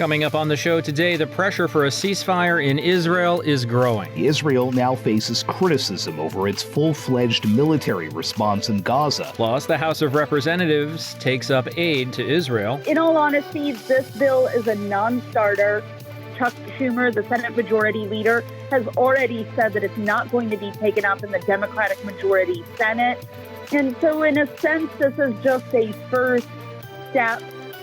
Coming up on the show today, the pressure for a ceasefire in Israel is growing. Israel now faces criticism over its full-fledged military response in Gaza. Plus, the House of Representatives takes up aid to Israel. In all honesty, this bill is a non-starter. Chuck Schumer, the Senate Majority Leader, has already said that it's not going to be taken up in the Democratic Majority Senate. And so, in a sense, this is just a first step,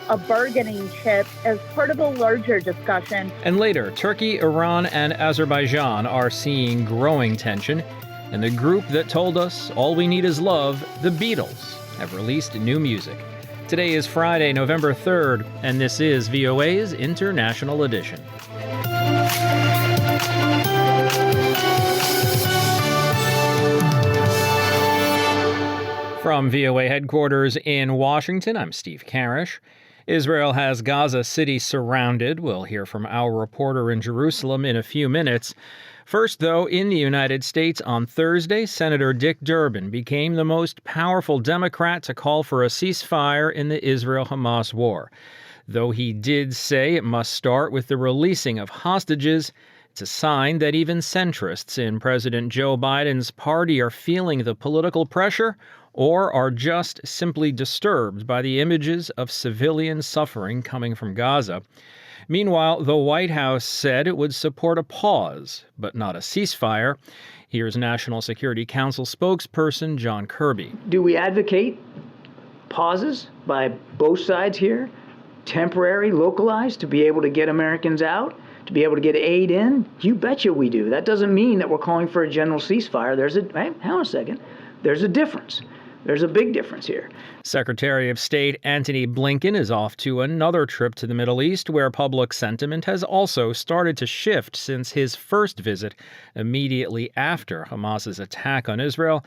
a bargaining chip as part of a larger discussion. And later, Turkey, Iran, and Azerbaijan are seeing growing tension. And the group that told us all we need is love, the Beatles, have released new music. Today is Friday, November 3rd, and this is VOA's International Edition. From VOA headquarters in Washington, I'm Steve Karish. Israel has Gaza City surrounded. We'll hear from our reporter in Jerusalem in a few minutes. First, though, in the United States on Thursday, Senator Dick Durbin became the most powerful Democrat to call for a ceasefire in the Israel-Hamas war. Though he did say it must start with the releasing of hostages, it's a sign that even centrists in President Joe Biden's party are feeling the political pressure or are just simply disturbed by the images of civilian suffering coming from Gaza. Meanwhile, the White House said it would support a pause, but not a ceasefire. Here's National Security Council spokesperson John Kirby. Do we advocate pauses by both sides here, temporary, localized, to be able to get Americans out, to be able to get aid in? You betcha we do. That doesn't mean that we're calling for a general ceasefire. Hang on a second. There's a difference. There's a big difference here. Secretary of State Antony Blinken is off to another trip to the Middle East, where public sentiment has also started to shift since his first visit immediately after Hamas's attack on Israel.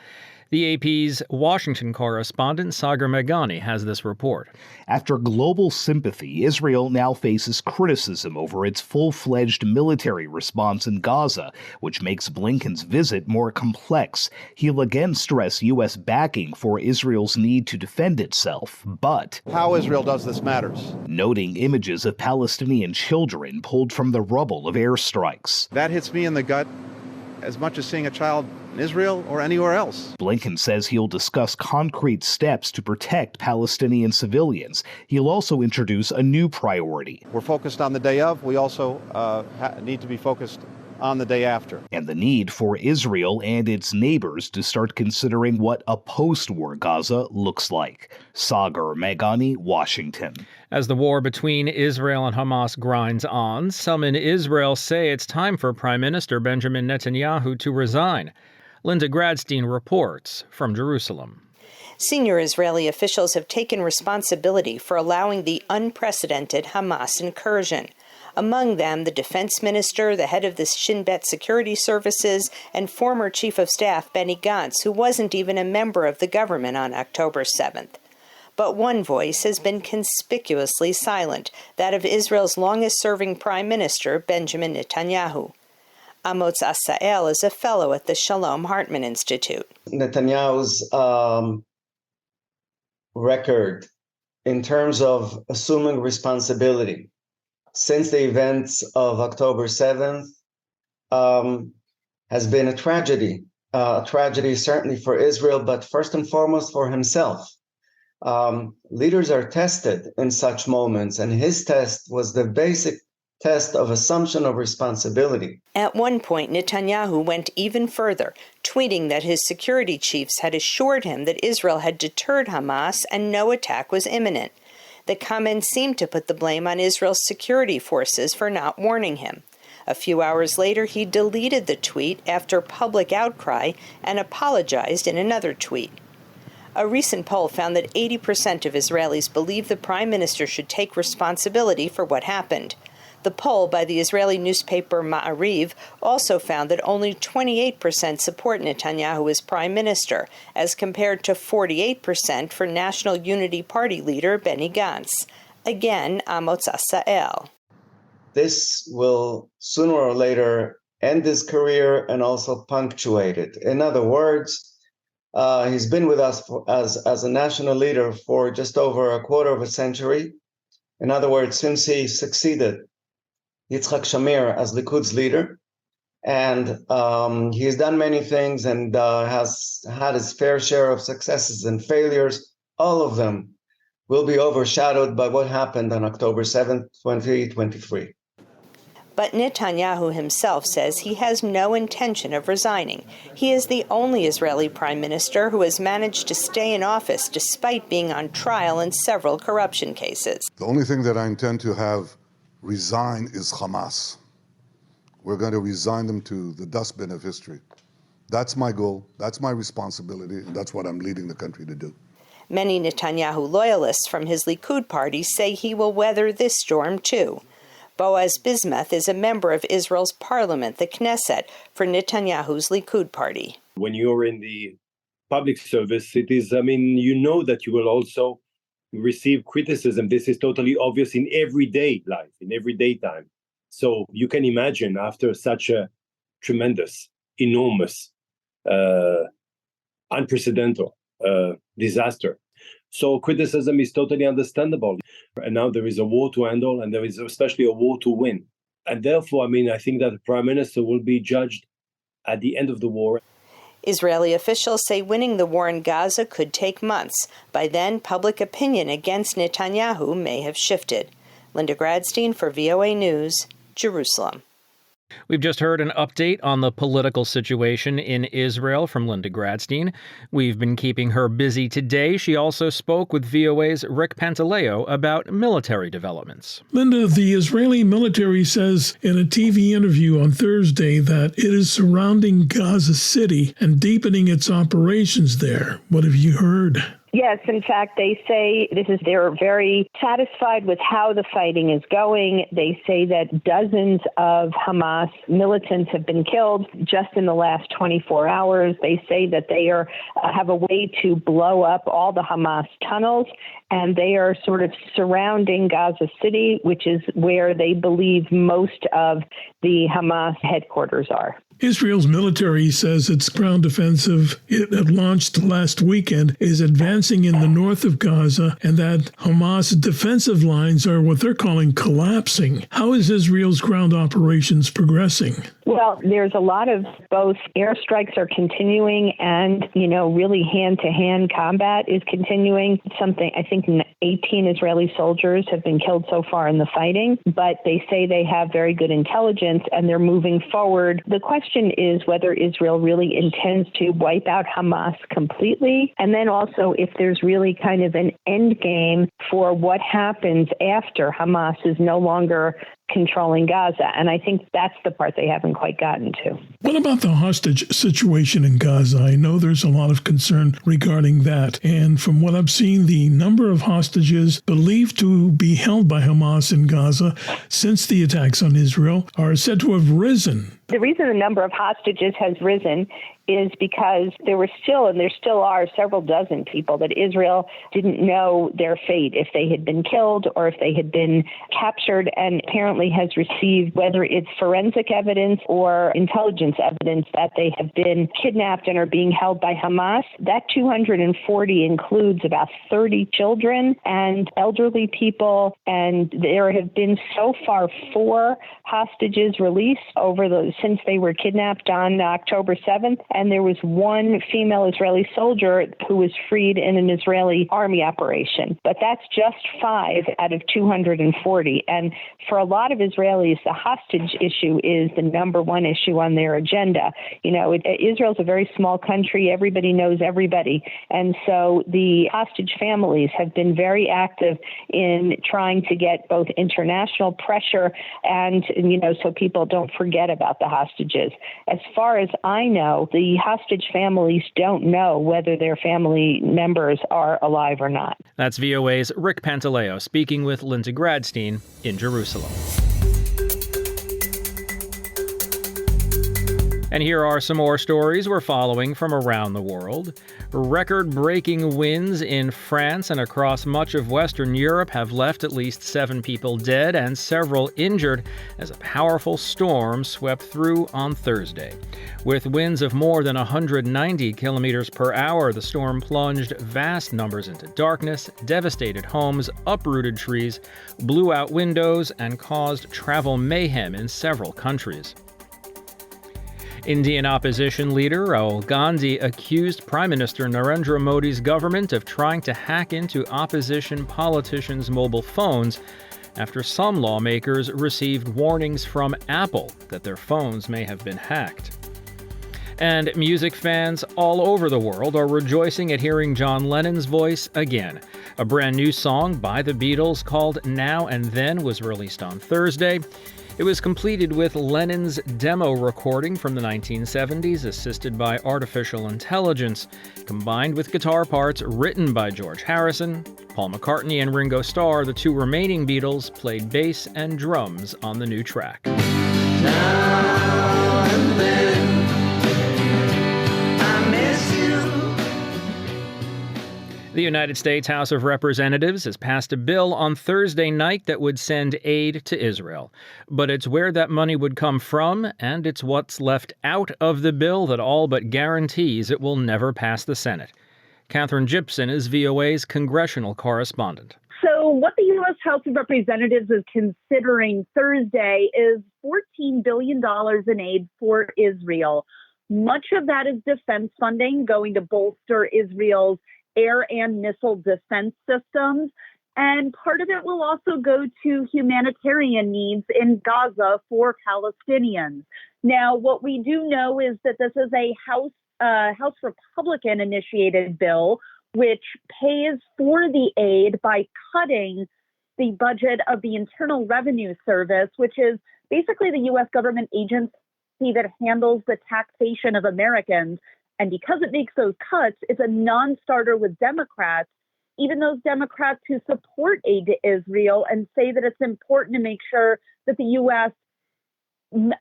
The AP's Washington correspondent Sagar Meghani has this report. After global sympathy, Israel now faces criticism over its full-fledged military response in Gaza, which makes Blinken's visit more complex. He'll again stress U.S. backing for Israel's need to defend itself, but how Israel does this matters. Noting images of Palestinian children pulled from the rubble of airstrikes. That hits me in the gut as much as seeing a child in Israel or anywhere else. Blinken says he'll discuss concrete steps to protect Palestinian civilians. He'll also introduce a new priority. We're focused on the day of. We also need to be focused on the day after. And the need for Israel and its neighbors to start considering what a post-war Gaza looks like. Sagar Meghani, Washington. As the war between Israel and Hamas grinds on, some in Israel say it's time for Prime Minister Benjamin Netanyahu to resign. Linda Gradstein reports from Jerusalem. Senior Israeli officials have taken responsibility for allowing the unprecedented Hamas incursion. Among them, the defense minister, the head of the Shin Bet security services, and former chief of staff Benny Gantz, who wasn't even a member of the government on October 7th. But one voice has been conspicuously silent, that of Israel's longest-serving prime minister, Benjamin Netanyahu. Amos Asael is a fellow at the Shalom Hartman Institute. Netanyahu's record in terms of assuming responsibility since the events of October 7th has been a tragedy certainly for Israel, but first and foremost for himself. Leaders are tested in such moments, and his test was the basic test of assumption of responsibility. At one point, Netanyahu went even further, tweeting that his security chiefs had assured him that Israel had deterred Hamas and no attack was imminent. The comment seemed to put the blame on Israel's security forces for not warning him. A few hours later, he deleted the tweet after public outcry and apologized in another tweet. A recent poll found that 80% of Israelis believe the prime minister should take responsibility for what happened. The poll by the Israeli newspaper Ma'ariv also found that only 28% support Netanyahu as prime minister, as compared to 48% for National Unity Party leader Benny Gantz. Again, Amos Asael. This will sooner or later end his career and also punctuate it. In other words, he's been with us as a national leader for just over a quarter of a century. In other words, since he succeeded Yitzhak Shamir as Likud's leader, and he's done many things and has had his fair share of successes and failures. All of them will be overshadowed by what happened on October 7th, 2023. But Netanyahu himself says he has no intention of resigning. He is the only Israeli prime minister who has managed to stay in office despite being on trial in several corruption cases. The only thing that I intend to have resign is Hamas. We're going to resign them to the dustbin of history. That's my goal, that's my responsibility, and that's what I'm leading the country to do. Many Netanyahu loyalists from his Likud party say he will weather this storm too. Boaz Bismuth is a member of Israel's parliament, the Knesset, for Netanyahu's Likud party. When you're in the public service, it is, you know that you will also receive criticism. This is totally obvious in everyday life, in everyday time. So you can imagine after such a tremendous, enormous, unprecedented disaster. So criticism is totally understandable. And now there is a war to handle, and there is especially a war to win. And therefore, I think that the prime minister will be judged at the end of the war. Israeli officials say winning the war in Gaza could take months. By then, public opinion against Netanyahu may have shifted. Linda Gradstein for VOA News, Jerusalem. We've just heard an update on the political situation in Israel from Linda Gradstein. We've been keeping her busy today. She also spoke with VOA's Rick Pantaleo about military developments. Linda, the Israeli military says in a TV interview on Thursday that it is surrounding Gaza City and deepening its operations there. What have you heard? Yes, in fact, they say they're very satisfied with how the fighting is going. They say that dozens of Hamas militants have been killed just in the last 24 hours. They say that they have a way to blow up all the Hamas tunnels, and they are sort of surrounding Gaza City, which is where they believe most of the Hamas headquarters are. Israel's military says its ground offensive it had launched last weekend is advancing in the north of Gaza and that Hamas defensive lines are what they're calling collapsing. How is Israel's ground operations progressing? Well, there's a lot of both airstrikes are continuing and, really hand-to-hand combat is continuing. Something, I think 18 Israeli soldiers have been killed so far in the fighting, but they say they have very good intelligence and they're moving forward. The question is whether Israel really intends to wipe out Hamas completely, and then also if there's really kind of an end game for what happens after Hamas is no longer controlling Gaza. And I think that's the part they haven't quite gotten to. What about the hostage situation in Gaza? I know there's a lot of concern regarding that. And from what I've seen, the number of hostages believed to be held by Hamas in Gaza since the attacks on Israel are said to have risen. The reason the number of hostages has risen is because there still are several dozen people that Israel didn't know their fate, if they had been killed or if they had been captured, and apparently has received, whether it's forensic evidence or intelligence evidence, that they have been kidnapped and are being held by Hamas. That 240 includes about 30 children and elderly people, and there have been so far 4 hostages released since they were kidnapped on October 7th. And there was 1 female Israeli soldier who was freed in an Israeli army operation. But that's just 5 out of 240. And for a lot of Israelis, the hostage issue is the number one issue on their agenda. Israel's a very small country. Everybody knows everybody. And so the hostage families have been very active in trying to get both international pressure and, so people don't forget about the hostages. As far as I know, the hostage families don't know whether their family members are alive or not. That's VOA's Rick Pantaleo speaking with Linda Gradstein in Jerusalem. And here are some more stories we're following from around the world. Record-breaking winds in France and across much of Western Europe have left at least 7 people dead and several injured as a powerful storm swept through on Thursday. With winds of more than 190 kilometers per hour, the storm plunged vast numbers into darkness, devastated homes, uprooted trees, blew out windows, and caused travel mayhem in several countries. Indian opposition leader Rahul Gandhi accused Prime Minister Narendra Modi's government of trying to hack into opposition politicians' mobile phones after some lawmakers received warnings from Apple that their phones may have been hacked. And music fans all over the world are rejoicing at hearing John Lennon's voice again. A brand new song by the Beatles called Now and Then was released on Thursday. It was completed with Lennon's demo recording from the 1970s, assisted by artificial intelligence, combined with guitar parts written by George Harrison. Paul McCartney and Ringo Starr, the 2 remaining Beatles, played bass and drums on the new track. Now and then, I miss you. The United States House of Representatives has passed a bill on Thursday night that would send aid to Israel. But it's where that money would come from, and it's what's left out of the bill that all but guarantees it will never pass the Senate. Catherine Gibson is VOA's congressional correspondent. So what the U.S. House of Representatives is considering Thursday is $14 billion in aid for Israel. Much of that is defense funding going to bolster Israel's air and missile defense systems. And part of it will also go to humanitarian needs in Gaza for Palestinians. Now, what we do know is that this is a House Republican-initiated bill, which pays for the aid by cutting the budget of the Internal Revenue Service, which is basically the U.S. government agency that handles the taxation of Americans. And because it makes those cuts, it's a non-starter with Democrats, even those Democrats who support aid to Israel and say that it's important to make sure that the U.S.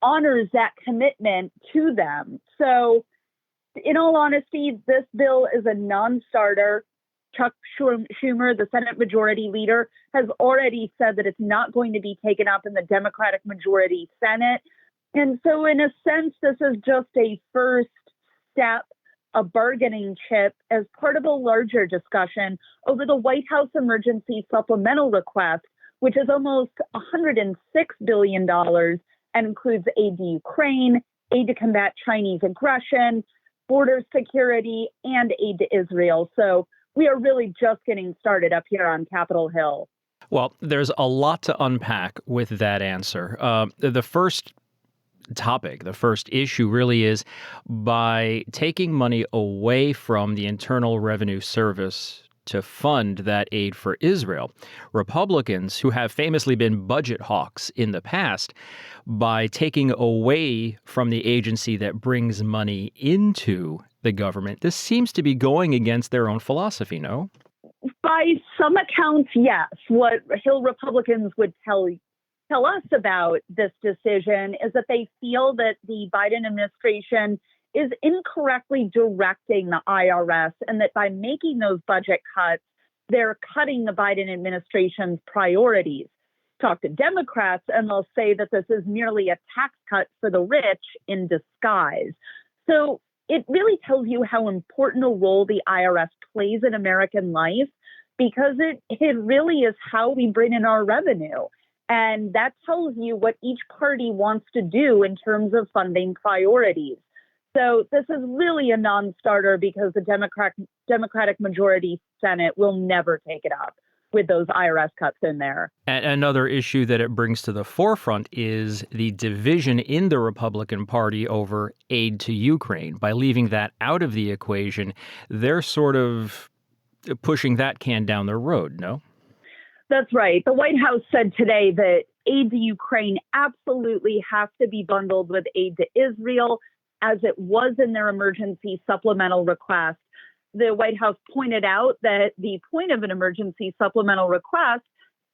honors that commitment to them. So, in all honesty, this bill is a non-starter. Chuck Schumer, the Senate Majority Leader, has already said that it's not going to be taken up in the Democratic Majority Senate. And so, in a sense, this is just a first step, a bargaining chip as part of a larger discussion over the White House emergency supplemental request, which is almost $106 billion and includes aid to Ukraine, aid to combat Chinese aggression, border security, and aid to Israel. So we are really just getting started up here on Capitol Hill. Well, there's a lot to unpack with that answer. The first topic, the first issue really is by taking money away from the Internal Revenue Service to fund that aid for Israel, Republicans who have famously been budget hawks in the past, by taking away from the agency that brings money into the government, this seems to be going against their own philosophy, no? By some accounts, yes. What Hill Republicans would tell us about this decision is that they feel that the Biden administration is incorrectly directing the IRS and that by making those budget cuts, they're cutting the Biden administration's priorities. Talk to Democrats and they'll say that this is merely a tax cut for the rich in disguise. So it really tells you how important a role the IRS plays in American life because it really is how we bring in our revenue. And that tells you what each party wants to do in terms of funding priorities. So this is really a non-starter because the Democratic majority Senate will never take it up with those IRS cuts in there. And another issue that it brings to the forefront is the division in the Republican Party over aid to Ukraine. By leaving that out of the equation, they're sort of pushing that can down the road, no? That's right. The White House said today that aid to Ukraine absolutely has to be bundled with aid to Israel, as it was in their emergency supplemental request. The White House pointed out that the point of an emergency supplemental request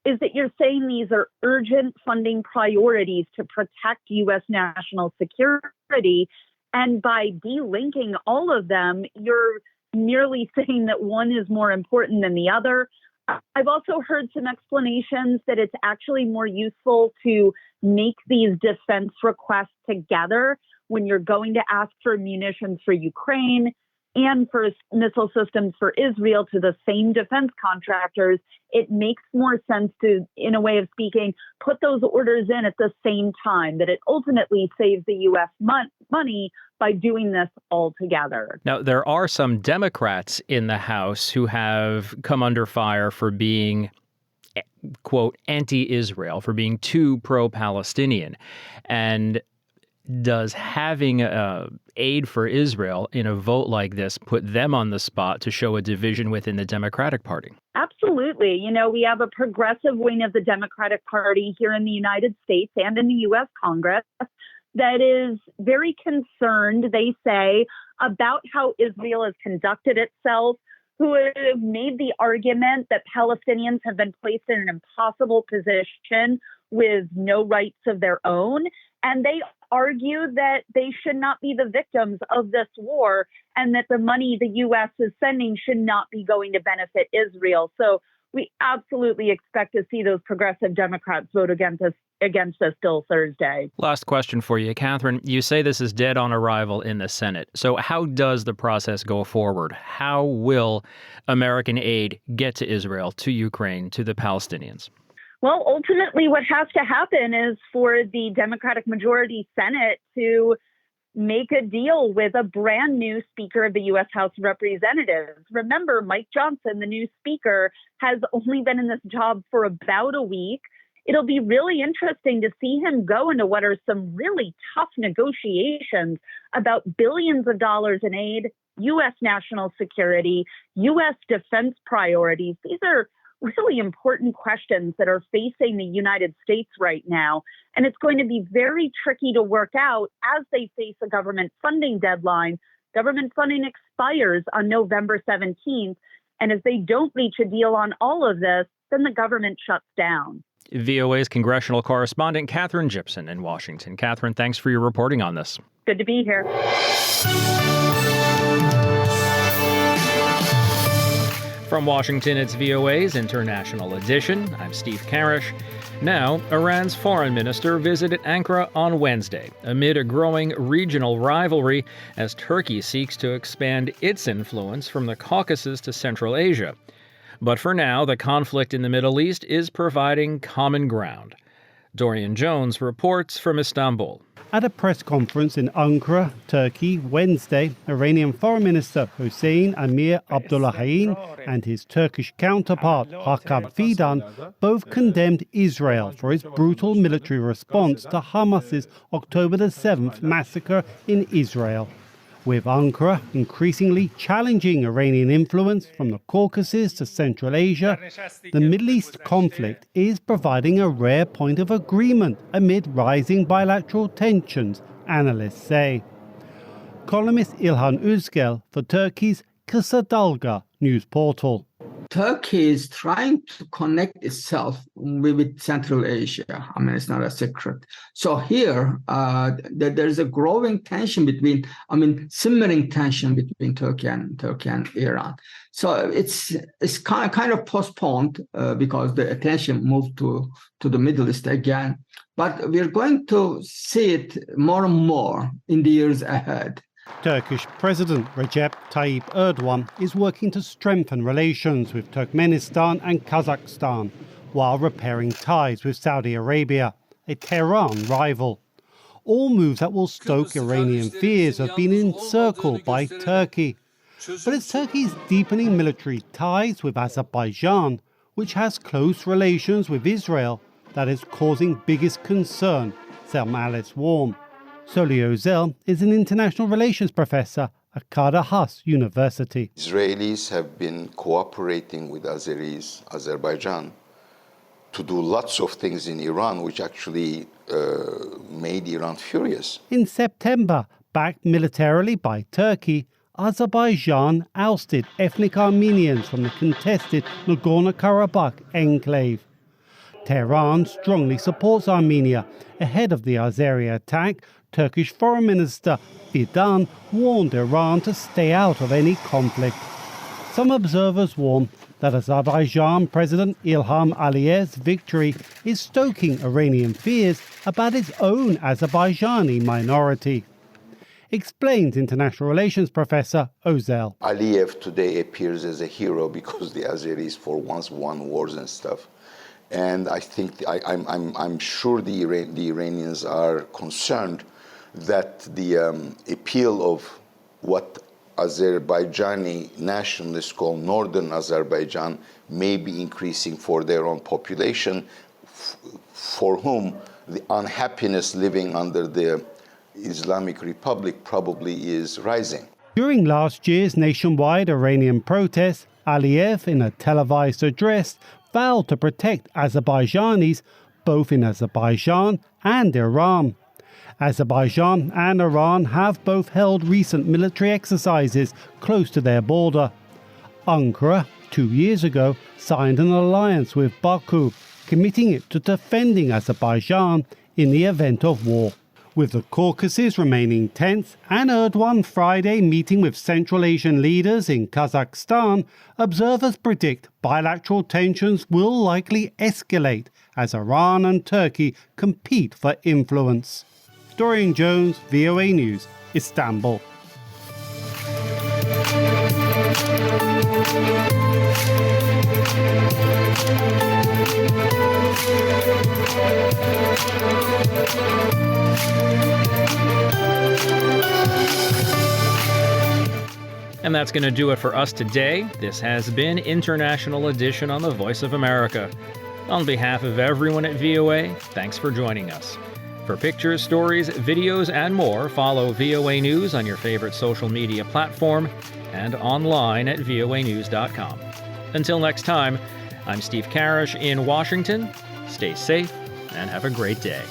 is that you're saying these are urgent funding priorities to protect U.S. national security. And by delinking all of them, you're merely saying that one is more important than the other. I've also heard some explanations that it's actually more useful to make these defense requests together when you're going to ask for munitions for Ukraine and for missile systems for Israel to the same defense contractors. It makes more sense to, in a way of speaking, put those orders in at the same time, that it ultimately saves the U.S. money by doing this all together. Now, there are some Democrats in the House who have come under fire for being, quote, anti-Israel, for being too pro-Palestinian. And does having aid for Israel in a vote like this put them on the spot to show a division within the Democratic Party? Absolutely. You know, we have a progressive wing of the Democratic Party here in the United States and in the U.S. Congress that is very concerned, they say, about how Israel has conducted itself, who have made the argument that Palestinians have been placed in an impossible position with no rights of their own. And they argue that they should not be the victims of this war and that the money the U.S. is sending should not be going to benefit Israel. So we absolutely expect to see those progressive Democrats vote against us till Thursday. Last question for you, Catherine. You say this is dead on arrival in the Senate. So how does the process go forward? How will American aid get to Israel, to Ukraine, to the Palestinians? Well, ultimately, what has to happen is for the Democratic majority Senate to make a deal with a brand new Speaker of the U.S. House of Representatives. Remember, Mike Johnson, the new Speaker, has only been in this job for about a week. It'll be really interesting to see him go into what are some really tough negotiations about billions of dollars in aid, U.S. national security, U.S. defense priorities. These are really important questions that are facing the United States right now. And it's going to be very tricky to work out as they face a government funding deadline. Government funding expires on November 17th. And if they don't reach a deal on all of this, then the government shuts down. VOA's congressional correspondent Catherine Gibson in Washington. Catherine, thanks for your reporting on this. Good to be here. From Washington, it's VOA's International Edition. I'm Steve Karish. Now, Iran's foreign minister visited Ankara on Wednesday amid a growing regional rivalry as Turkey seeks to expand its influence from the Caucasus to Central Asia. But for now, the conflict in the Middle East is providing common ground. Dorian Jones reports from Istanbul. At a press conference in Ankara, Turkey, Wednesday, Iranian Foreign Minister Hossein Amir Abdullahian and his Turkish counterpart Hakan Fidan both condemned Israel for its brutal military response to Hamas's October the 7th massacre in Israel. With Ankara increasingly challenging Iranian influence from the Caucasus to Central Asia, the Middle East conflict is providing a rare point of agreement amid rising bilateral tensions, analysts say. Columnist İlhan Özgel for Turkey's Kısa Dalga news portal. Turkey is trying to connect itself with Central Asia. I mean, it's not a secret. So here, there's a growing tension simmering tension between Turkey and Iran. So it's kind of postponed because the attention moved to the Middle East again. But we're going to see it more and more in the years ahead. Turkish President Recep Tayyip Erdogan is working to strengthen relations with Turkmenistan and Kazakhstan while repairing ties with Saudi Arabia, a Tehran rival. All moves that will stoke Iranian fears have been encircled by Turkey. But it's Turkey's deepening military ties with Azerbaijan, which has close relations with Israel, that is causing biggest concern, Selma Alice Warm. Soli Özel is an international relations professor at Kadir Has University. Israelis have been cooperating with Azerbaijan to do lots of things in Iran, which actually made Iran furious. In September, backed militarily by Turkey, Azerbaijan ousted ethnic Armenians from the contested Nagorno-Karabakh enclave. Tehran strongly supports Armenia. Ahead of the Azeri attack, Turkish Foreign Minister Fidan warned Iran to stay out of any conflict. Some observers warn that Azerbaijan President Ilham Aliyev's victory is stoking Iranian fears about its own Azerbaijani minority. Explains international relations professor Ozel. Aliyev today appears as a hero because the Azeris for once won wars and stuff. And I think I'm sure the Iranians are concerned that the appeal of what Azerbaijani nationalists call Northern Azerbaijan may be increasing for their own population, for whom the unhappiness living under the Islamic Republic probably is rising. During last year's nationwide Iranian protests, Aliyev, in a televised address, vowed to protect Azerbaijanis both in Azerbaijan and Iran. Azerbaijan and Iran have both held recent military exercises close to their border. Ankara, 2 years ago, signed an alliance with Baku, committing it to defending Azerbaijan in the event of war. With the Caucasus remaining tense and Erdogan Friday meeting with Central Asian leaders in Kazakhstan, observers predict bilateral tensions will likely escalate as Iran and Turkey compete for influence. Dorian Jones, VOA News, Istanbul. And that's going to do it for us today. This has been International Edition on the Voice of America. On behalf of everyone at VOA, thanks for joining us. For pictures, stories, videos, and more, follow VOA News on your favorite social media platform and online at voanews.com. Until next time, I'm Steve Karish in Washington. Stay safe and have a great day.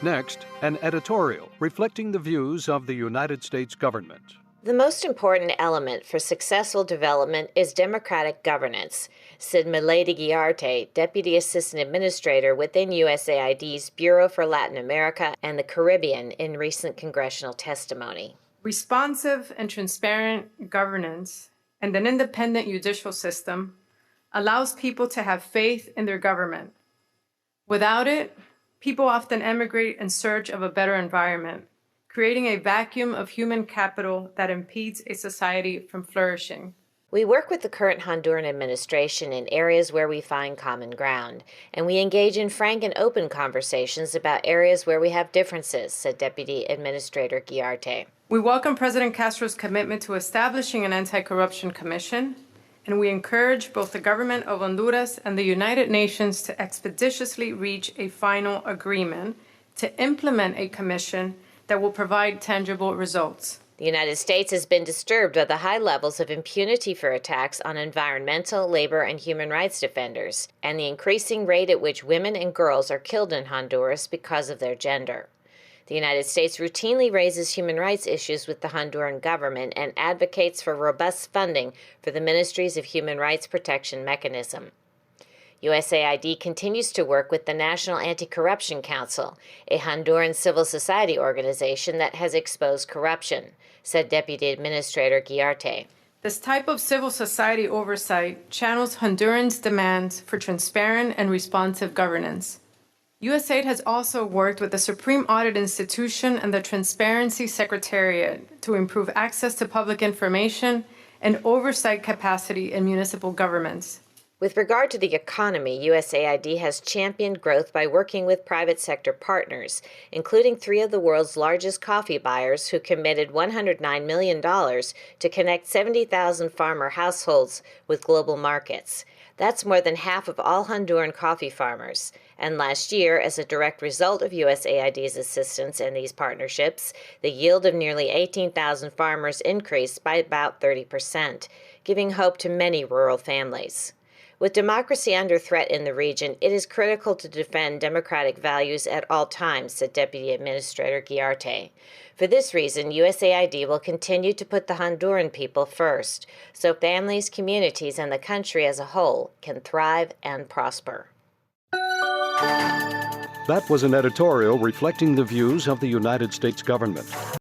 Next, an editorial reflecting the views of the United States government. The most important element for successful development is democratic governance, said Milady Guiarte, Deputy Assistant Administrator within USAID's Bureau for Latin America and the Caribbean in recent congressional testimony. Responsive and transparent governance and an independent judicial system allows people to have faith in their government. Without it, people often emigrate in search of a better environment, creating a vacuum of human capital that impedes a society from flourishing. We work with the current Honduran administration in areas where we find common ground, and we engage in frank and open conversations about areas where we have differences, said Deputy Administrator Guiarte. We welcome President Castro's commitment to establishing an anti-corruption commission, and we encourage both the government of Honduras and the United Nations to expeditiously reach a final agreement to implement a commission that will provide tangible results. The United States has been disturbed by the high levels of impunity for attacks on environmental, labor, and human rights defenders, and the increasing rate at which women and girls are killed in Honduras because of their gender. The United States routinely raises human rights issues with the Honduran government and advocates for robust funding for the Ministries of Human Rights Protection mechanism. USAID continues to work with the National Anti-Corruption Council, a Honduran civil society organization that has exposed corruption, said Deputy Administrator Guiarte. This type of civil society oversight channels Hondurans' demands for transparent and responsive governance. USAID has also worked with the Supreme Audit Institution and the Transparency Secretariat to improve access to public information and oversight capacity in municipal governments. With regard to the economy, USAID has championed growth by working with private sector partners, including 3 of the world's largest coffee buyers who committed $109 million to connect 70,000 farmer households with global markets. That's more than half of all Honduran coffee farmers. And last year, as a direct result of USAID's assistance in these partnerships, the yield of nearly 18,000 farmers increased by about 30%, giving hope to many rural families. With democracy under threat in the region, it is critical to defend democratic values at all times, said Deputy Administrator Guiarte. For this reason, USAID will continue to put the Honduran people first, so families, communities, and the country as a whole can thrive and prosper. That was an editorial reflecting the views of the United States government.